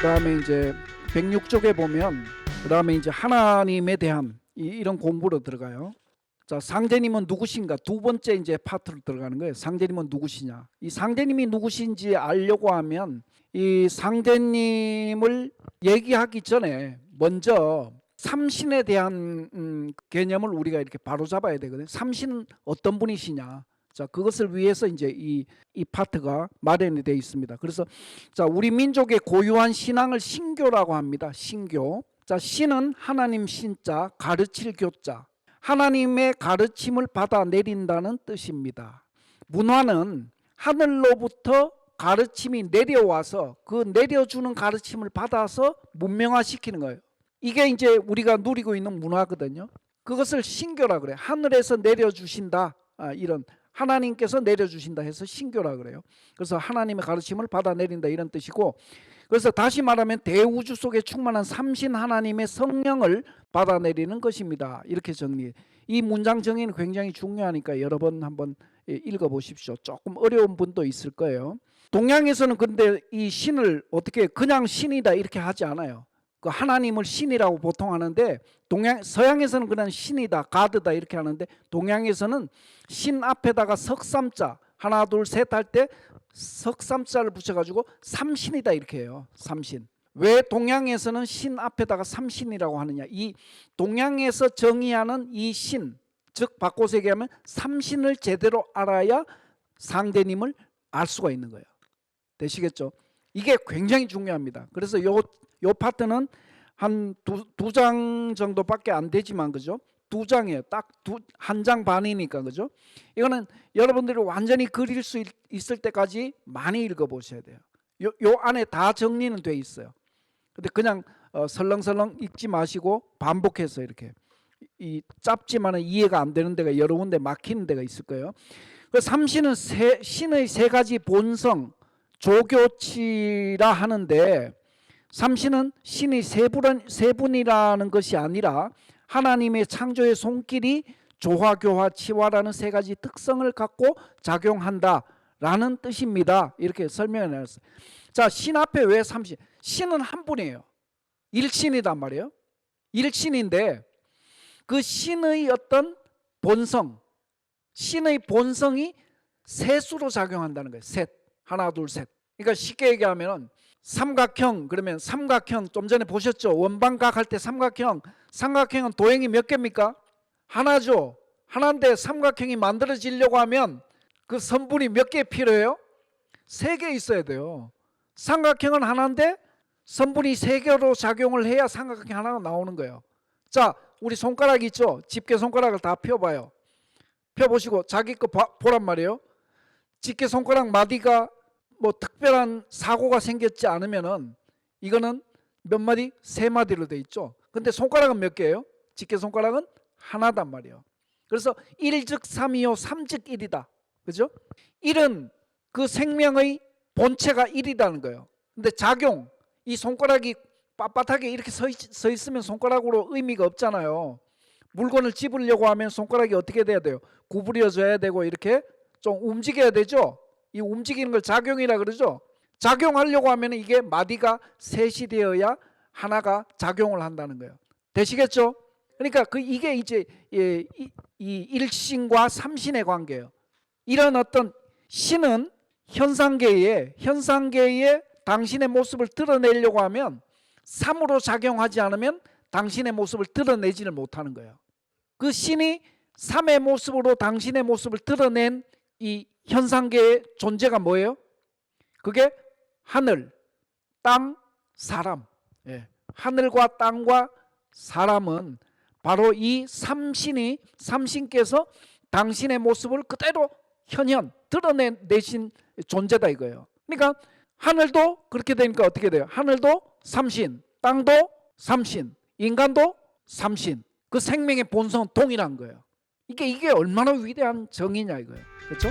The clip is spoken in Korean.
그다음에 이제 106쪽에 보면 그다음에 이제 하나님에 대한 이런 공부로 들어가요. 자, 상제님은 누구신가? 두 번째 이제 파트로 들어가는 거예요. 상제님은 누구시냐? 이 상제님이 누구신지 알려고 하면 이 상제님을 얘기하기 전에 먼저 삼신에 대한 개념을 우리가 이렇게 바로 잡아야 되거든요. 삼신은 어떤 분이시냐? 자, 그것을 위해서 이제 이 파트가 마련이 되어 있습니다. 그래서 자, 우리 민족의 고유한 신앙을 신교라고 합니다. 신교. 자, 신은 하나님 신자, 가르칠 교자. 하나님의 가르침을 받아 내린다는 뜻입니다. 문화는 하늘로부터 가르침이 내려와서 그 내려주는 가르침을 받아서 문명화시키는 거예요. 이게 이제 우리가 누리고 있는 문화거든요. 그것을 신교라 그래요. 하늘에서 내려주신다. 이런 하나님께서 내려주신다 해서 신교라 그래요. 그래서 하나님의 가르침을 받아 내린다 이런 뜻이고, 그래서 다시 말하면 대우주 속에 충만한 삼신 하나님의 성령을 받아내리는 것입니다. 이렇게 정리. 이 문장 정의는 굉장히 중요하니까 여러 번 한번 읽어보십시오. 조금 어려운 분도 있을 거예요. 동양에서는 근데 이 신을 어떻게 그냥 신이다 이렇게 하지 않아요. 그 하나님을 신이라고 보통 하는데 서양에서는 그냥 신이다, 가드다 이렇게 하는데 동양에서는 신 앞에다가 석삼자 하나 둘 셋 할 때 석삼자를 붙여가지고 삼신이다 이렇게 해요. 삼신. 왜 동양에서는 신 앞에다가 삼신이라고 하느냐? 이 동양에서 정의하는 이 신, 즉 바꿔서 얘기하면 삼신을 제대로 알아야 상대님을 알 수가 있는 거예요. 되시겠죠? 이게 굉장히 중요합니다. 그래서 요 파트는 한 두 장 정도밖에 안 되지만, 그죠? 두 장이에요. 딱 한 장 반이니까, 그죠? 이거는 여러분들이 완전히 그릴 수 있을 때까지 많이 읽어보셔야 돼요. 요 안에 다 정리는 돼 있어요. 근데 그냥 설렁설렁 읽지 마시고 반복해서 이렇게 이 짧지만은 이해가 안 되는 데가 여러 군데 막히는 데가 있을 거예요. 그 삼신은 신의 세 가지 본성, 조교치라 하는데 삼신은 신이 세 분이라는 것이 아니라 하나님의 창조의 손길이 조화, 교화, 치화라는 세 가지 특성을 갖고 작용한다라는 뜻입니다. 이렇게 설명해 놨어요. 자, 신 앞에 왜 삼신? 신은 한 분이에요. 일신이단 말이에요. 일신인데 그 신의 어떤 본성, 신의 본성이 셋으로 작용한다는 거예요. 셋. 하나, 둘, 셋. 그러니까 쉽게 얘기하면 삼각형, 그러면 삼각형 좀 전에 보셨죠? 원방각 할 때 삼각형은 도형이 몇 개입니까? 하나죠. 하나인데 삼각형이 만들어지려고 하면 그 선분이 몇 개 필요해요? 3개 있어야 돼요. 삼각형은 하나인데 선분이 3개로 작용을 해야 삼각형 하나가 나오는 거예요. 자, 우리 손가락 있죠? 집게 손가락을 다 펴봐요. 펴보시고 자기 거 보란 말이에요. 집게 손가락 마디가 뭐 특별한 사고가 생겼지 않으면은 이거는 몇 마디? 3마디로 돼 있죠. 근데 손가락은 몇 개예요? 집게 손가락은 하나단 말이에요. 그래서 1즉 3이요 3즉 1이다. 그죠? 1은 그 생명의 본체가 1이라는 거예요. 근데 작용, 이 손가락이 빳빳하게 이렇게 서 있으면 손가락으로 의미가 없잖아요. 물건을 집으려고 하면 손가락이 어떻게 돼야 돼요? 구부려져야 되고 이렇게 좀 움직여야 되죠. 이 움직이는 걸 작용이라 그러죠. 작용하려고 하면 이게 마디가 셋이 되어야 하나가 작용을 한다는 거예요. 되시겠죠? 그러니까 이게 이제 이 일신과 삼신의 관계예요. 이런 어떤 신은 현상계에 당신의 모습을 드러내려고 하면 삼으로 작용하지 않으면 당신의 모습을 드러내지를 못하는 거예요. 그 신이 삼의 모습으로 당신의 모습을 드러낸 이 현상계의 존재가 뭐예요? 그게 하늘, 땅, 사람. 예. 하늘과 땅과 사람은 바로 이 삼신께서 당신의 모습을 그대로 드러내신 존재다 이거예요. 그러니까 하늘도 그렇게 되니까 어떻게 돼요? 하늘도 삼신, 땅도 삼신, 인간도 삼신. 그 생명의 본성은 동일한 거예요. 이게 얼마나 위대한 정의냐 이거예요. 그렇죠?